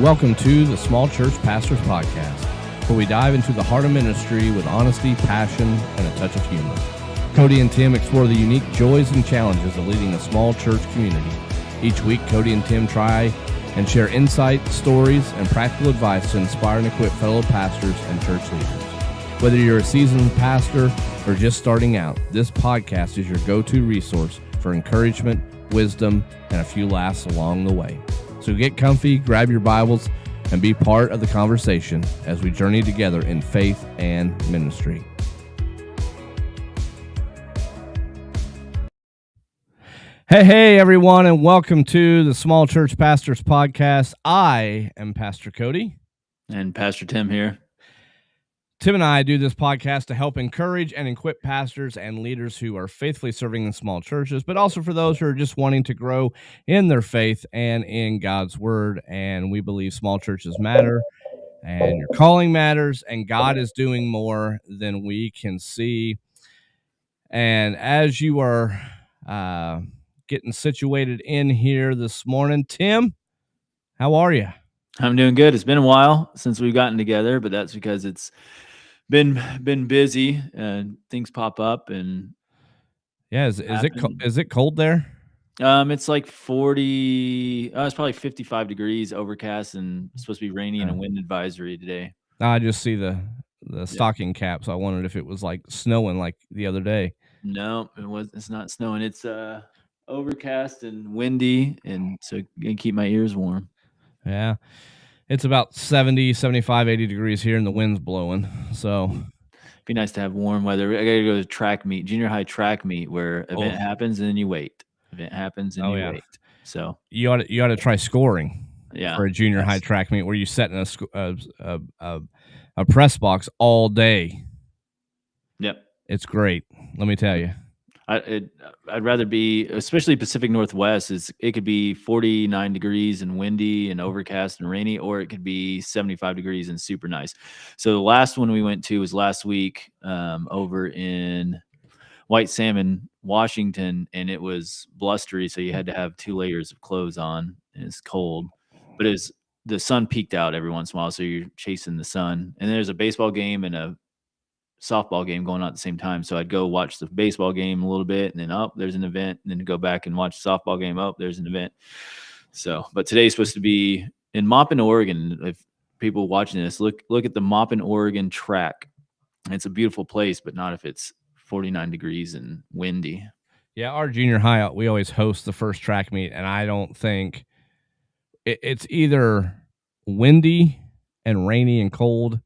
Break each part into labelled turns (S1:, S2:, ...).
S1: Welcome to the Small Church Pastors Podcast, where we dive into the heart of ministry with honesty, passion, and a touch of humor. Cody and Tim explore the unique joys and challenges of leading a small church community. Each week, Cody and Tim try and share insight, stories, and practical advice to inspire and equip fellow pastors and church leaders. Whether you're a seasoned pastor or just starting out, this podcast is your go-to resource for encouragement, wisdom, and a few laughs along the way. So get comfy, grab your Bibles, and be part of the conversation as we journey together in faith and ministry. Hey, everyone, and welcome to the Small Church Pastors Podcast. I am Pastor Cody.
S2: And Pastor Tim here.
S1: Tim and I do this podcast to help encourage and equip pastors and leaders who are faithfully serving in small churches, but also for those who are just wanting to grow in their faith and in God's Word. And we believe small churches matter, and your calling matters, and God is doing more than we can see. And as you are getting situated in here this morning, Tim, how are you?
S2: I'm doing good. It's been a while since we've gotten together, but that's because it's been busy and things pop up and
S1: is it cold there?
S2: It's like 40. It's probably 55 degrees, overcast, and it's supposed to be rainy and a wind advisory today.
S1: I just see the stocking cap, so I wondered if it was like snowing like the other day.
S2: No, it's not snowing. It's overcast and windy, and so I keep my ears warm.
S1: Yeah. It's about 70, 75, 80 degrees here, and the wind's blowing. So
S2: it'd be nice to have warm weather. I got to go to track meet, junior high track meet, where event happens and then you wait. Event happens and you wait. So
S1: you ought to try scoring. For a junior high track meet where you sit in a press box all day.
S2: Yep,
S1: it's great. Let me tell you.
S2: I'd rather be, especially Pacific Northwest, it could be 49 degrees and windy and overcast and rainy, or it could be 75 degrees and super nice. So the last one we went to was last week over in White Salmon, Washington, and it was blustery, so you had to have 2 layers of clothes on, and it's cold. But the sun peeked out every once in a while, so you're chasing the sun. And there's a baseball game and a softball game going on at the same time. So I'd go watch the baseball game a little bit, and then there's an event, and then go back and watch the softball game. There's an event. So, but today's supposed to be in Maupin, Oregon. If people watching this, look at the Maupin, Oregon track. It's a beautiful place, but not if it's 49 degrees and windy.
S1: Yeah, our junior high, we always host the first track meet, and I don't think it's either windy and rainy and cold,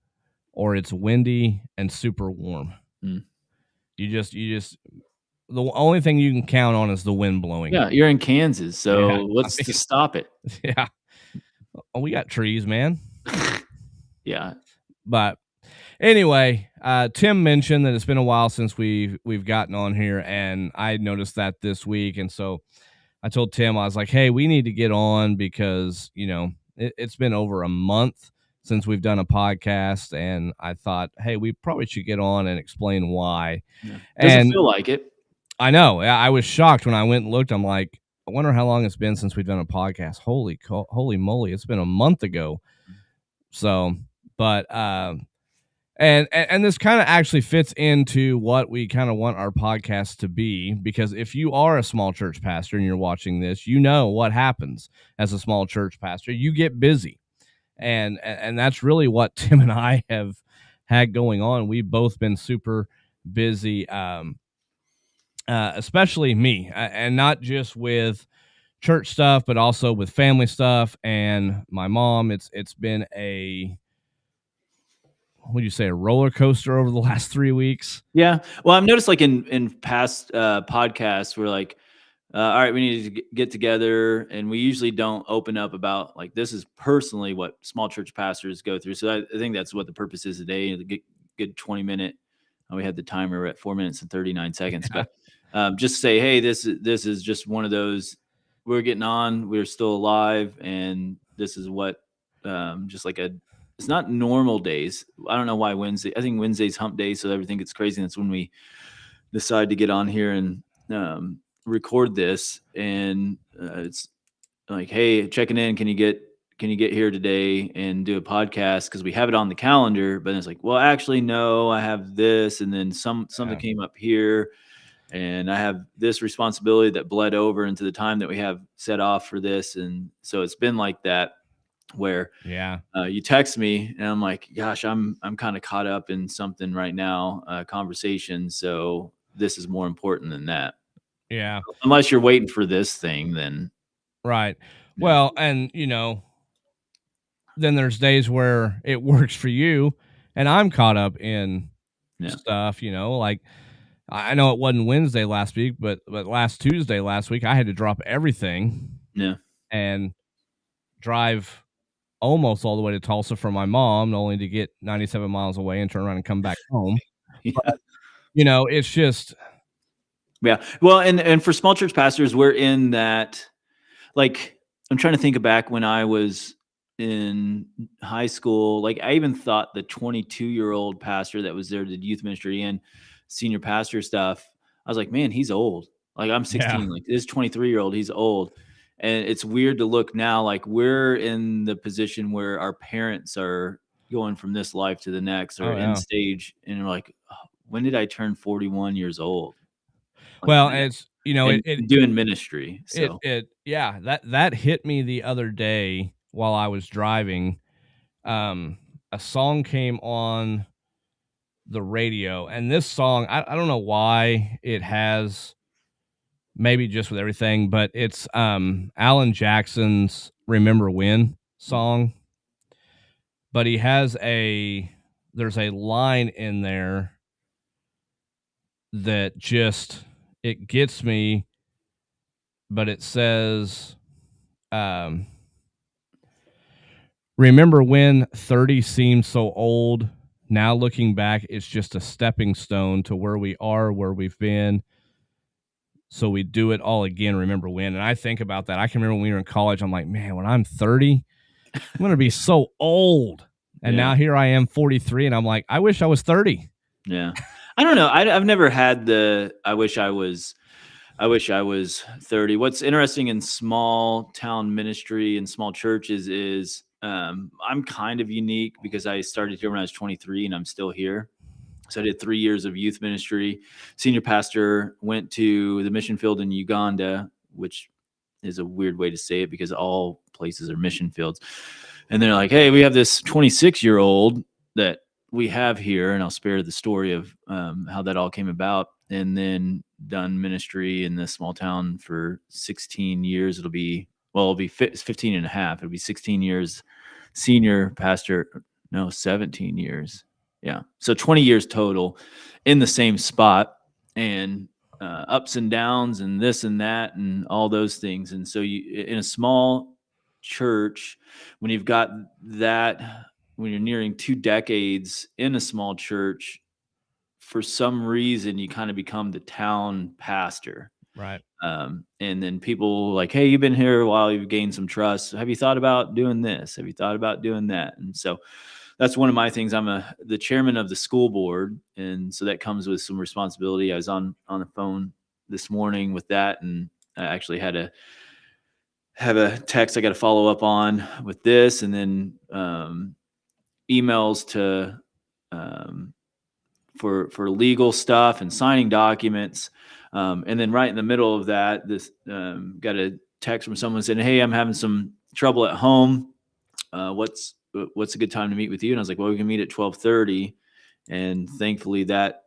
S1: or it's windy and super warm. You just the only thing you can count on is the wind blowing.
S2: Yeah, you're in Kansas, so what's to stop it?
S1: Yeah. Oh, we got trees, man.
S2: Yeah.
S1: But anyway, Tim mentioned that it's been a while since we've gotten on here, and I noticed that this week, and so I told Tim, I was like, hey, we need to get on because, it's been over a month since we've done a podcast, and I thought, hey, we probably should get on and explain why.
S2: Yeah. Doesn't feel like it.
S1: I know. I was shocked when I went and looked. I'm like, I wonder how long it's been since we've done a podcast. Holy moly, it's been a month ago. So, but and this kind of actually fits into what we kind of want our podcast to be, because if you are a small church pastor and you're watching this, you know what happens as a small church pastor. You get busy. And that's really what Tim and I have had going on. We've both been super busy, especially me, and not just with church stuff, but also with family stuff and my mom. It's been a roller coaster over the last 3 weeks.
S2: Yeah. Well, I've noticed like in past podcasts, we're like, all right, we need to get together, and we usually don't open up about like, this is personally what small church pastors go through. So I think that's what the purpose is today. The good 20-minute. We had the timer at 4 minutes and 39 seconds, but just say, hey, this is just one of those. We're getting on. We're still alive, and this is what just like it's not normal days. I don't know why Wednesday. I think Wednesday's hump day, so everything gets crazy. And that's when we decide to get on here and record this. And it's like, hey, checking in. Can you get can you get here today and do a podcast? Because we have it on the calendar, but it's like, well, actually, no, I have this. And then something came up here and I have this responsibility that bled over into the time that we have set off for this. And so it's been like that where you text me and I'm like, gosh, I'm kind of caught up in something right now, conversation. So this is more important than that.
S1: Yeah.
S2: Unless you're waiting for this thing, then.
S1: Right. Well, and then there's days where it works for you and I'm caught up in stuff, like I know it wasn't Wednesday last week, but last Tuesday last week, I had to drop everything and drive almost all the way to Tulsa for my mom, only to get 97 miles away and turn around and come back home. But, it's just.
S2: Yeah. Well, and for small church pastors, we're in that, like, I'm trying to think back when I was in high school. Like, I even thought the 22-year-old pastor that was there, did youth ministry and senior pastor stuff. I was like, man, he's old. Like, I'm 16. Like, this 23-year-old, he's old. And it's weird to look now, like we're in the position where our parents are going from this life to the next or in stage. And we're like, oh, when did I turn 41 years old? Like,
S1: well, it's, it
S2: doing ministry. So
S1: that hit me the other day while I was driving. A song came on the radio, and this song, I don't know why it has, maybe just with everything, but it's Alan Jackson's Remember When song. But he has there's a line in there that just, it gets me, but it says, remember when 30 seemed so old? Now looking back, it's just a stepping stone to where we are, where we've been. So we do it all again. Remember when? And I think about that. I can remember when we were in college. I'm like, man, when I'm 30, I'm going to be so old. And now here I am 43 and I'm like, I wish I was 30.
S2: Yeah. I don't know. I've never had I wish I was 30. What's interesting in small town ministry and small churches is I'm kind of unique because I started here when I was 23 and I'm still here. So I did 3 years of youth ministry. Senior pastor, went to the mission field in Uganda, which is a weird way to say it because all places are mission fields. And they're like, hey, we have this 26-year-old that we have here, and I'll spare the story of how that all came about, and then done ministry in this small town for 16 years. It'll be 15 and a half. It'll be 16 years senior pastor. No, 17 years. Yeah. So 20 years total in the same spot, and ups and downs and this and that and all those things. And so in a small church, when you've got that, when you're nearing 2 decades in a small church, for some reason, you kind of become the town pastor.
S1: Right.
S2: And then people like, hey, you've been here a while, you've gained some trust. Have you thought about doing this? Have you thought about doing that? And so that's one of my things. I'm the chairman of the school board. And so that comes with some responsibility. I was on the phone this morning with that. And I actually had to have a text I got to follow up on with this. And then emails to for legal stuff and signing documents. And then right in the middle of that, this got a text from someone saying, hey, I'm having some trouble at home. What's a good time to meet with you? And I was like, well, we can meet at 12:30. And thankfully that,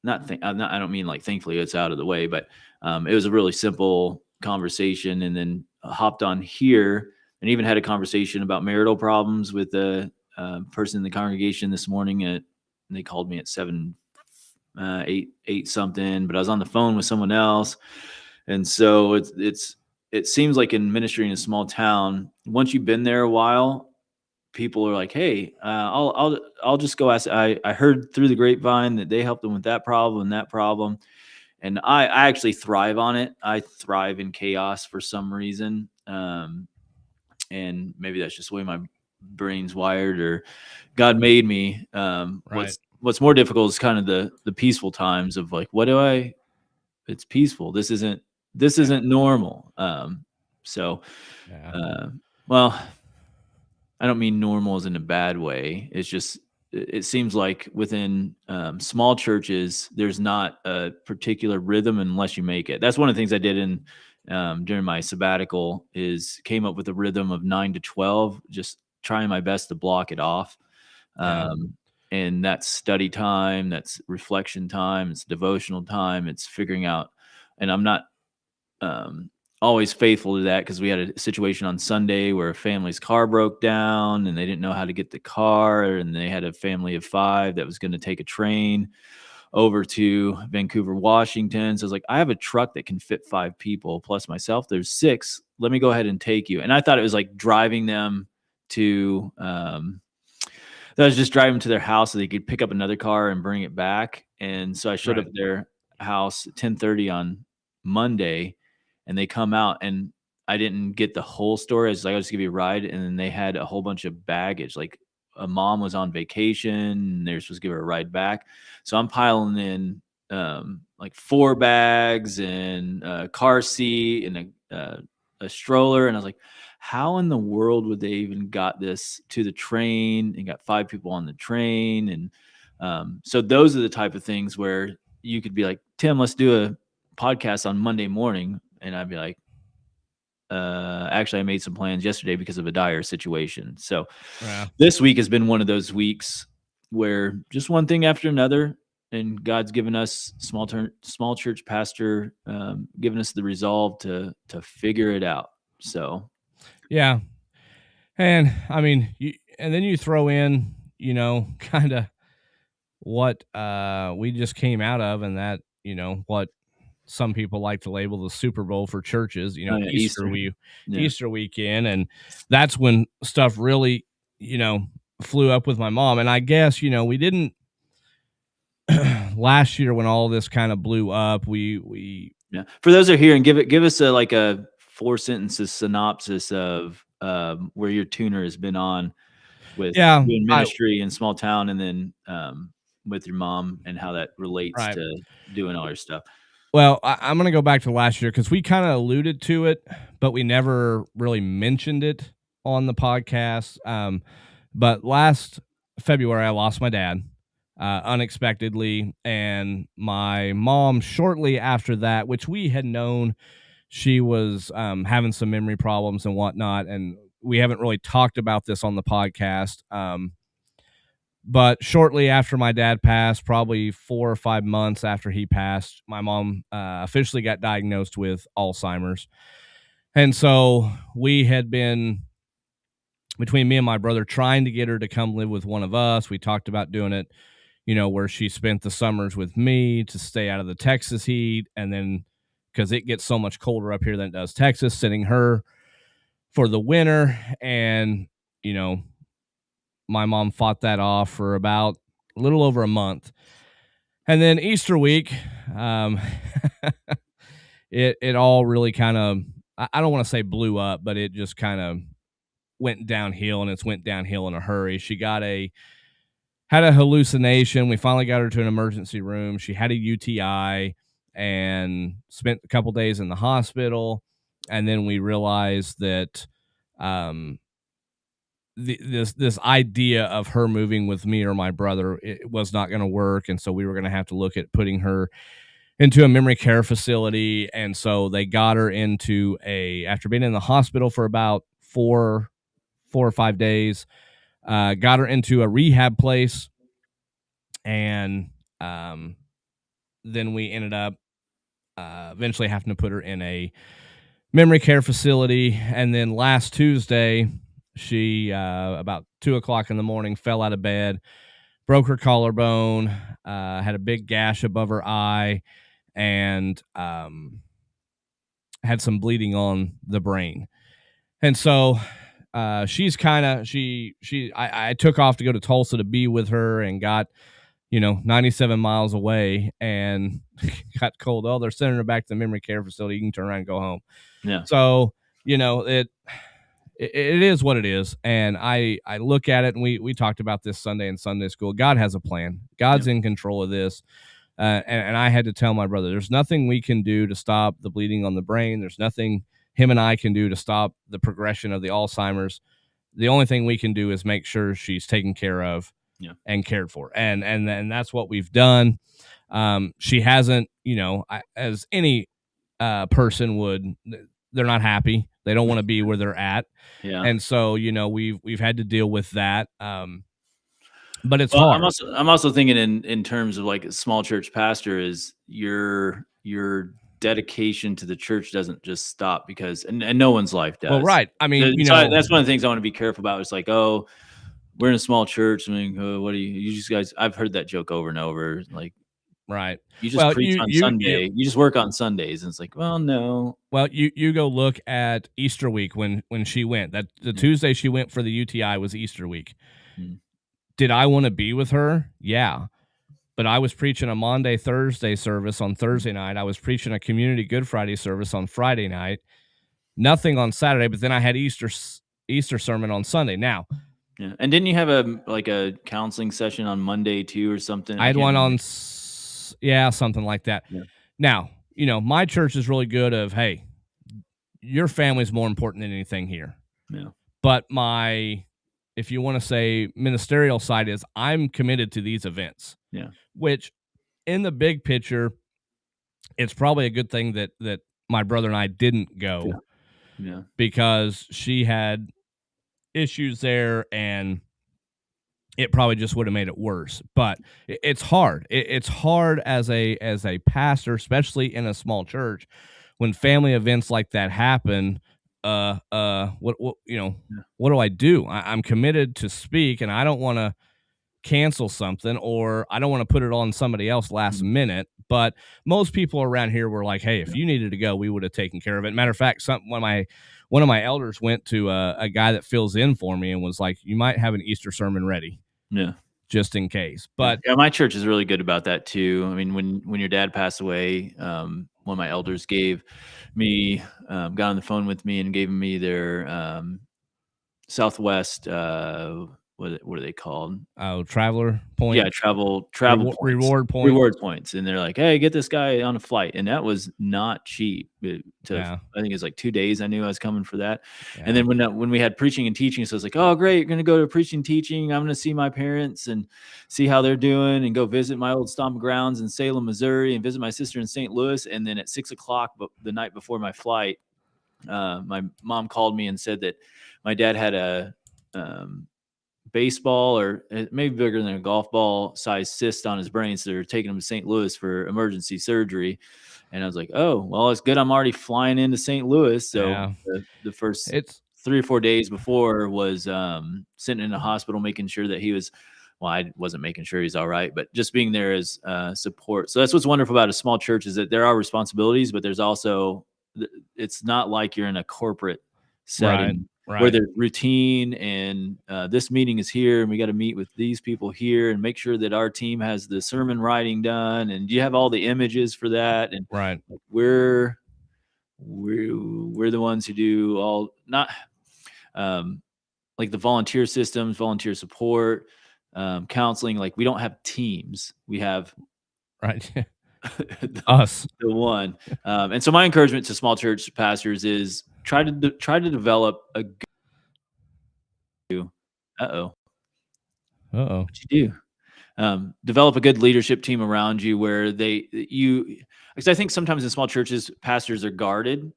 S2: I don't mean like thankfully it's out of the way, but it was a really simple conversation. And then hopped on here and even had a conversation about marital problems with the person in the congregation this morning. They called me at 8 something, but I was on the phone with someone else. And so it seems like in ministry in a small town, once you've been there a while, people are like, hey, I'll just go ask. I heard through the grapevine that they helped them with that problem and that problem. And I actually thrive on it. I thrive in chaos for some reason. And maybe that's just the way my brain's wired or God made me.
S1: Right.
S2: What's more difficult is kind of the peaceful times of like, it's peaceful. This isn't normal. Well, I don't mean normal as in a bad way. It's just it seems like within small churches, there's not a particular rhythm unless you make it. That's one of the things I did in during my sabbatical is came up with a rhythm of 9 to 12, just trying my best to block it off.
S1: Yeah.
S2: And that's study time, that's reflection time, it's devotional time, it's figuring out. And I'm not um, always faithful to that because we had a situation on Sunday where a family's car broke down and they didn't know how to get the car, and they had a family of 5 that was going to take a train over to Vancouver, Washington. So I was like, I have a truck that can fit 5 people plus myself. There's 6. Let me go ahead and take you. And I thought it was like driving them to that was just driving to their house so they could pick up another car and bring it back. And so I showed up
S1: Right.
S2: at their house at 10:30 on Monday, and they come out, and I didn't get the whole story. I was like, "I'll just give you a ride," and then they had a whole bunch of baggage. Like a mom was on vacation, and they're supposed to give her a ride back. So I'm piling in like 4 bags and a car seat and a stroller, and I was like, how in the world would they even got this to the train and got 5 people on the train? And so those are the type of things where you could be like, Tim, let's do a podcast on Monday morning. And I'd be like, actually, I made some plans yesterday because of a dire situation. So
S1: Yeah.
S2: this week has been one of those weeks where just one thing after another, and God's given us small church pastor, given us the resolve to figure it out. So
S1: Yeah. And I mean, and then you throw in, kind of what we just came out of, and that, what some people like to label the Super Bowl for churches,
S2: yeah, Easter. Yeah.
S1: Easter weekend. And that's when stuff really, flew up with my mom. And I guess, we didn't last year when all this kind of blew up, we
S2: Yeah. For those who are here, and give us like a 4 sentences synopsis of where your tuner has been on with
S1: yeah,
S2: doing ministry in small town, and then with your mom, and how that relates
S1: right.
S2: to doing all your stuff.
S1: Well, I'm going to go back to last year because we kind of alluded to it, but we never really mentioned it on the podcast. But last February, I lost my dad unexpectedly, and my mom shortly after that, which we had known she was having some memory problems and whatnot, and we haven't really talked about this on the podcast. But shortly after my dad passed, probably 4 or 5 months after he passed, my mom officially got diagnosed with Alzheimer's. And so we had been, between me and my brother, trying to get her to come live with one of us. We talked about doing it, where she spent the summers with me to stay out of the Texas heat. And then, because it gets so much colder up here than it does Texas, sending her for the winter. And, my mom fought that off for about a little over a month. And then Easter week, it all really kind of, I don't want to say blew up, but it just kind of went downhill, and it's went downhill in a hurry. She had a hallucination. We finally got her to an emergency room. She had a UTI and spent a couple days in the hospital. And then we realized that this idea of her moving with me or my brother, it was not going to work. And so we were going to have to look at putting her into a memory care facility. And so they got her into after being in the hospital for about 4 or 5 days, got her into a rehab place. And then we ended up eventually having to put her in a memory care facility. And then last Tuesday, she about 2:00 in the morning fell out of bed, broke her collarbone, had a big gash above her eye, and had some bleeding on the brain. And so she's kind of I took off to go to Tulsa to be with her, and got 97 miles away, and got told, oh, they're sending her back to the memory care facility. You can turn around and go home.
S2: Yeah.
S1: So it is what it is. And I look at it, and we talked about this Sunday in Sunday school. God has a plan. God's in control of this. And I had to tell my brother, there's nothing we can do to stop the bleeding on the brain. There's nothing him and I can do to stop the progression of the Alzheimer's. The only thing we can do is make sure she's taken care of and cared for. And that's what we've done. She hasn't, as any person would, they're not happy. They don't want to be where they're at.
S2: Yeah.
S1: And so, we've had to deal with that. But it's hard.
S2: I'm also thinking in terms of like a small church pastor is your dedication to the church doesn't just stop because and no one's life does.
S1: Well, right. I mean,
S2: that's one of the things I want to be careful about. It's like, oh, we're in a small church. I mean, what do you just guys? I've heard that joke over and over. Like,
S1: right.
S2: You just preach on Sunday. You just work on Sundays. And it's like, well, no.
S1: Well, you go look at Easter week when she went. That the Tuesday she went for the UTI was Easter week. Did I want to be with her? Yeah. But I was preaching a Monday, Thursday service on Thursday night. I was preaching a community Good Friday service on Friday night. Nothing on Saturday, but then I had Easter sermon on Sunday. Now,
S2: yeah. And didn't you have a counseling session on Monday too or something?
S1: I had one on something like that. Yeah. Now, my church is really good of, hey, your family's more important than anything here.
S2: Yeah.
S1: But if you want to say ministerial side is I'm committed to these events.
S2: Yeah.
S1: Which in the big picture, it's probably a good thing that my brother and I didn't go.
S2: Yeah.
S1: Because she had issues there and it probably just would have made it worse. But it's hard. It's hard as a pastor, especially in a small church, when family events like that happen. What do I do? I'm committed to speak, and I don't want to cancel something, or I don't want to put it on somebody else last minute. But most people around here were like, "Hey, if you needed to go, we would have taken care of it." Matter of fact, one of my elders went to a guy that fills in for me and was like, "You might have an Easter sermon ready."
S2: Yeah.
S1: Just in case. But
S2: my church is really good about that too. I mean, when your dad passed away, one of my elders gave me, got on the phone with me and gave me their Southwest, what are they called?
S1: Oh, traveler points.
S2: Yeah, travel points.
S1: Reward points.
S2: Reward points. And they're like, hey, get this guy on a flight. And that was not cheap. I think it was like 2 days. I knew I was coming for that. Yeah. And then when we had preaching and teaching, so I was like, oh, great. You're going to go to preaching and teaching. I'm going to see my parents and see how they're doing and go visit my old stomping grounds in Salem, Missouri, and visit my sister in St. Louis. And then at 6:00, the night before my flight, my mom called me and said that my dad had a baseball, or maybe bigger than a golf ball size cyst on his brain. So they're taking him to St. Louis for emergency surgery. And I was like, oh, well, it's good. I'm already flying into St. Louis. So the first 3 or 4 days before was sitting in a hospital, making sure that he was, well, I wasn't making sure he's all right, but just being there as support. So that's what's wonderful about a small church is that there are responsibilities, but there's also, it's not like you're in a corporate setting. Right. Where there's routine and this meeting is here and we got to meet with these people here and make sure that our team has the sermon writing done and you have all the images for that. And
S1: right,
S2: we're the ones who do all, not like the volunteer systems, volunteer support, counseling. Like we don't have teams. We have
S1: us,
S2: the one. And so my encouragement to small church pastors is try to develop a good, what you do? Develop a good leadership team around you where because I think sometimes in small churches, pastors are guarded.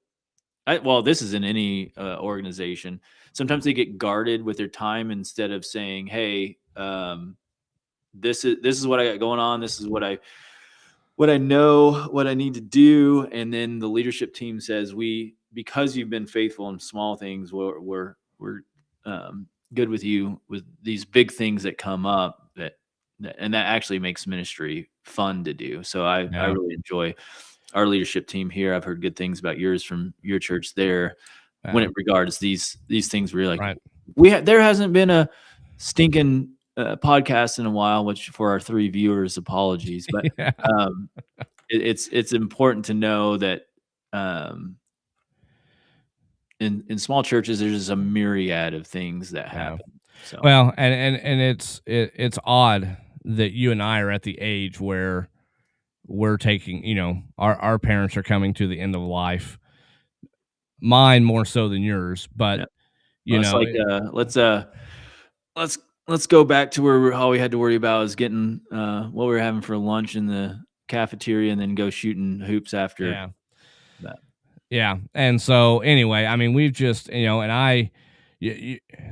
S2: This is in any organization. Sometimes they get guarded with their time instead of saying, hey, this is what I got going on. This is what I know, what I need to do. And then the leadership team says, because you've been faithful in small things, we're good with you with these big things that come up and that actually makes ministry fun to do. So I really enjoy our leadership team here. I've heard good things about yours from your church there when it regards these things where you're like, there hasn't been a stinking podcast in a while, which for our 3 viewers, apologies, but it's important to know that in small churches there's just a myriad of things that happen. So.
S1: Well, and it's odd that you and I are at the age where we're taking, our parents are coming to the end of life. mine more so than yours, but
S2: Well, it's like let's go back to where all we had to worry about is getting what we were having for lunch in the cafeteria, and then go shooting hoops after
S1: yeah.
S2: that.
S1: Yeah. And so anyway, I mean, we've just, and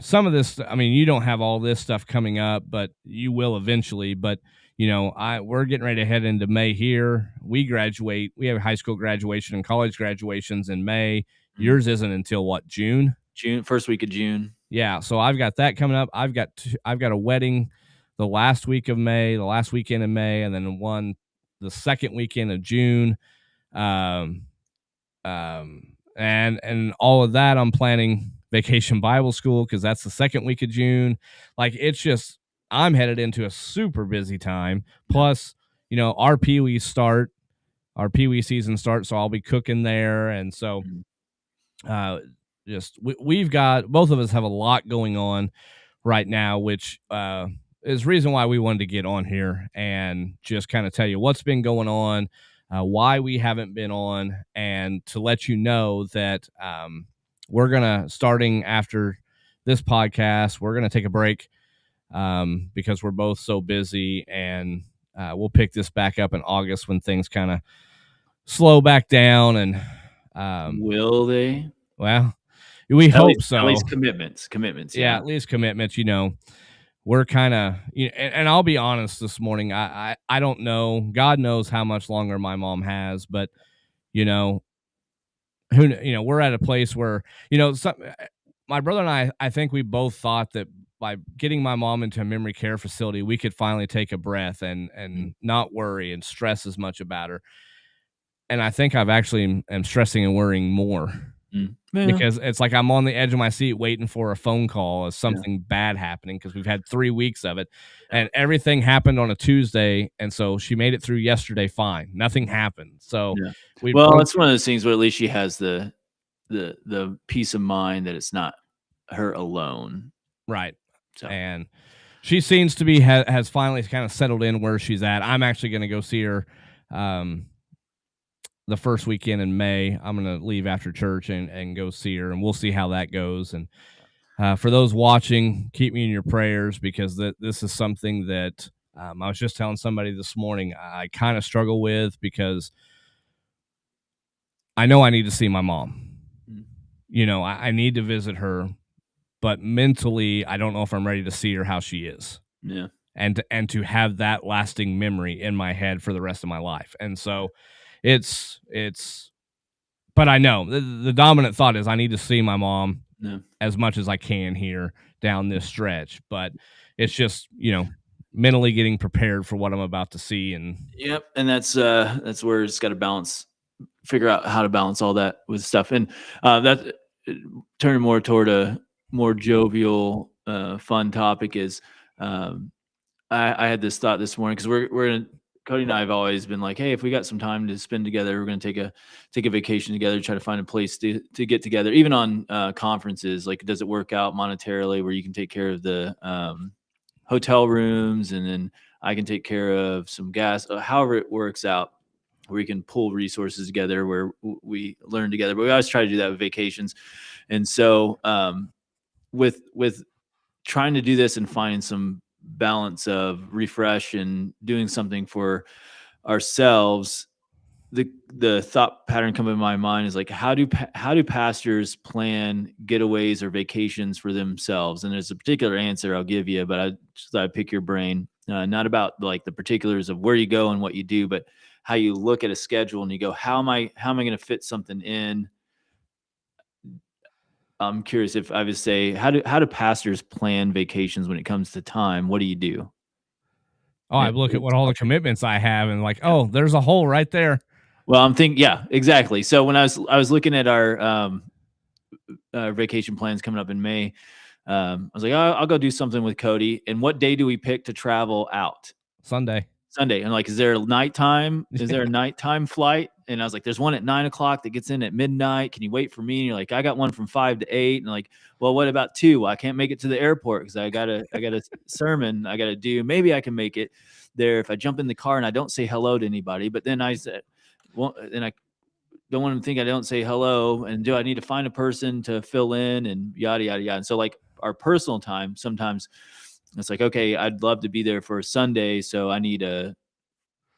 S1: some of this, I mean, you don't have all this stuff coming up, but you will eventually. But, we're getting ready to head into May here. We graduate. We have high school graduation and college graduations in May. Yours isn't until what, June?
S2: June, first week of June.
S1: Yeah. So I've got that coming up. I've got a wedding the last week of May, the last weekend in May, and then the second weekend of June. And all of that, I'm planning Vacation Bible School because that's the second week of June. Like, it's just, I'm headed into a super busy time. Plus, our Pee Wee season starts, so I'll be cooking there. And so, we've got, both of us have a lot going on right now, which is the reason why we wanted to get on here and just kind of tell you what's been going on, why we haven't been on, and to let you know that we're going to, starting after this podcast, we're going to take a break because we're both so busy, and we'll pick this back up in August when things kind of slow back down. And
S2: will they?
S1: Well, we hope so.
S2: At least commitments.
S1: Yeah, at least commitments. We're kind of, and I'll be honest this morning. I don't know. God knows how much longer my mom has, but we're at a place where my brother and I think we both thought that by getting my mom into a memory care facility, we could finally take a breath and not worry and stress as much about her. And I think I've actually am stressing and worrying more. Because it's like I'm on the edge of my seat waiting for a phone call as something bad happening, because we've had 3 weeks of it and everything happened on a Tuesday. And so she made it through yesterday fine. Nothing happened. So
S2: it's one of those things where at least she has the peace of mind that it's not her alone.
S1: Right. So. And she seems to be has finally kind of settled in where she's at. I'm actually going to go see her the first weekend in May. I'm going to leave after church and go see her, and we'll see how that goes. And for those watching, keep me in your prayers, because this is something that I was just telling somebody this morning I kind of struggle with, because I know I need to see my mom. I need to visit her, but mentally, I don't know if I'm ready to see her how she is.
S2: Yeah.
S1: And to have that lasting memory in my head for the rest of my life. And so but I know the dominant thought is I need to see my mom as much as I can here down this stretch, but it's just, mentally getting prepared for what I'm about to see. And
S2: and that's where it's got to figure out how to balance all that with stuff. And that turning more toward a more jovial, fun topic is, I had this thought this morning, because Cody and I have always been like, hey, if we got some time to spend together, we're going to take a vacation together, try to find a place to get together, even on conferences. Like, does it work out monetarily where you can take care of the hotel rooms, and then I can take care of some gas, however it works out, where we can pull resources together, where we learn together. But we always try to do that with vacations. And so with trying to do this and finding some balance of refresh and doing something for ourselves, the thought pattern coming in my mind is like, how do pastors plan getaways or vacations for themselves? And there's a particular answer I'll give you, but I just thought I'd pick your brain, not about like the particulars of where you go and what you do, but how you look at a schedule and you go, how am I going to fit something in? I'm curious if I would say, how do pastors plan vacations when it comes to time? What do you do?
S1: Oh, I look at what all the commitments I have and like, oh, there's a hole right there.
S2: Well, I'm thinking, yeah, exactly. So when I was looking at our vacation plans coming up in May, I was like, oh, I'll go do something with Cody. And what day do we pick to travel out?
S1: Sunday.
S2: And like, is there a nighttime? Is there a nighttime flight? And I was like, there's one at 9:00 that gets in at midnight. Can you wait for me? And you're like, I got one from 5 to 8. And like, well, what about 2? Well, I can't make it to the airport because I got a sermon I got to do. Maybe I can make it there if I jump in the car and I don't say hello to anybody. But then I said, well, then I don't want them to think I don't say hello, and do I need to find a person to fill in, and yada, yada, yada. And so like our personal time, sometimes it's like, okay, I'd love to be there for a Sunday, so I need a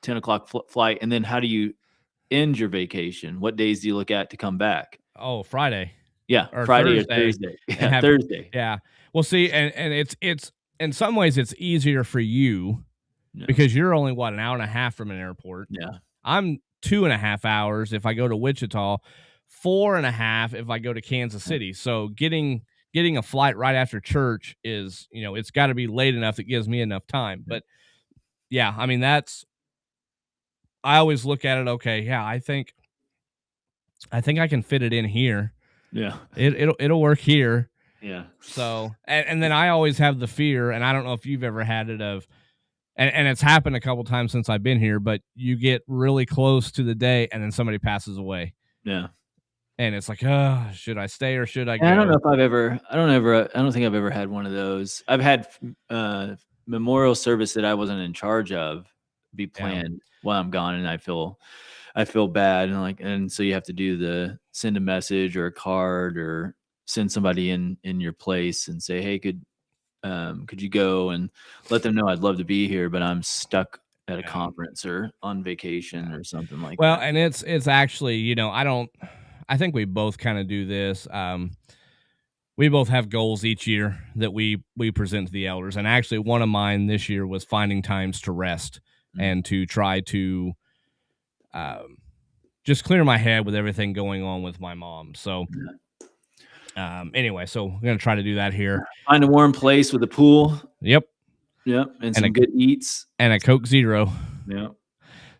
S2: 10 o'clock flight. And then how do you end your vacation? What days do you look at to come back?
S1: Oh, Friday.
S2: Yeah,
S1: Or
S2: Friday
S1: Thursday,
S2: or Thursday.
S1: and
S2: Yeah,
S1: have-
S2: Thursday.
S1: Yeah. Well, see, and it's in some ways it's easier for you
S2: Yeah.
S1: because you're only an hour and a half from an airport.
S2: Yeah.
S1: I'm 2.5 hours if I go to Wichita, 4.5 if I go to Kansas City. So getting a flight right after church is, it's got to be late enough that gives me enough time. But yeah, I mean, I always look at it. Okay, yeah, I think I can fit it in here.
S2: Yeah.
S1: It'll work here.
S2: Yeah.
S1: So, and then I always have the fear, and I don't know if you've ever had it and it's happened a couple times since I've been here, but you get really close to the day and then somebody passes away.
S2: Yeah.
S1: And it's like, oh, should I stay or should I go?
S2: I don't know if I don't think I've ever had one of those. I've had memorial service that I wasn't in charge of be planned while I'm gone, and I feel bad, and so you have to send a message or a card or send somebody in your place and say, hey, could you go and let them know I'd love to be here, but I'm stuck at a conference or on vacation or something like that.
S1: Well, and it's actually, I think we both kind of do this. We both have goals each year that we present to the elders. And actually one of mine this year was finding times to rest and to try to just clear my head with everything going on with my mom. So anyway, so we're going to try to do that here.
S2: Find a warm place with a pool.
S1: Yep.
S2: And some good eats.
S1: And a Coke Zero.
S2: Yeah.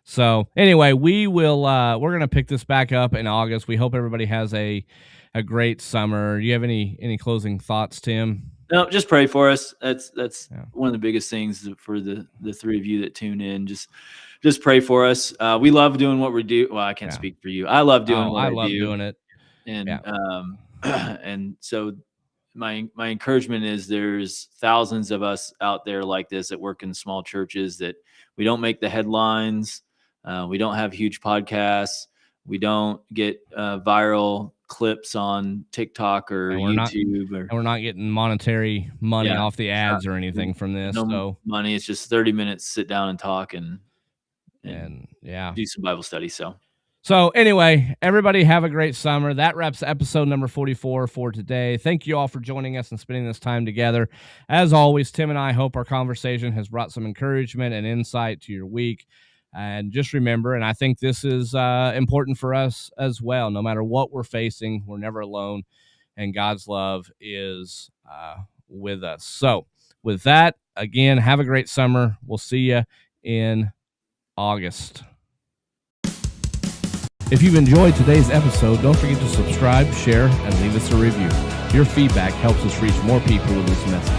S1: So anyway, we're going to pick this back up in August. We hope everybody has a great summer. Do you have any closing thoughts, Tim?
S2: No, just pray for us. That's one of the biggest things for the three of you that tune in. Just pray for us. We love doing what we do. Well, I can't speak for you. I love doing what I love
S1: doing it.
S2: And and so my encouragement is there's thousands of us out there like this that work in small churches that we don't make the headlines. We don't have huge podcasts. We don't get viral clips on TikTok or YouTube.
S1: And we're not getting monetary money off the ads or anything from this.
S2: No money. It's just 30 minutes, sit down and talk and do some Bible study.
S1: So anyway, everybody have a great summer. That wraps episode number 44 for today. Thank you all for joining us and spending this time together. As always, Tim and I hope our conversation has brought some encouragement and insight to your week. And just remember, and I think this is important for us as well, no matter what we're facing, we're never alone, and God's love is with us. So with that, again, have a great summer. We'll see you in August. If you've enjoyed today's episode, don't forget to subscribe, share, and leave us a review. Your feedback helps us reach more people with this message.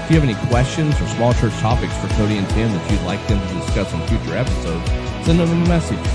S1: If you have any questions or small church topics for Cody and Tim that you'd like them to discuss on future episodes, send them a message.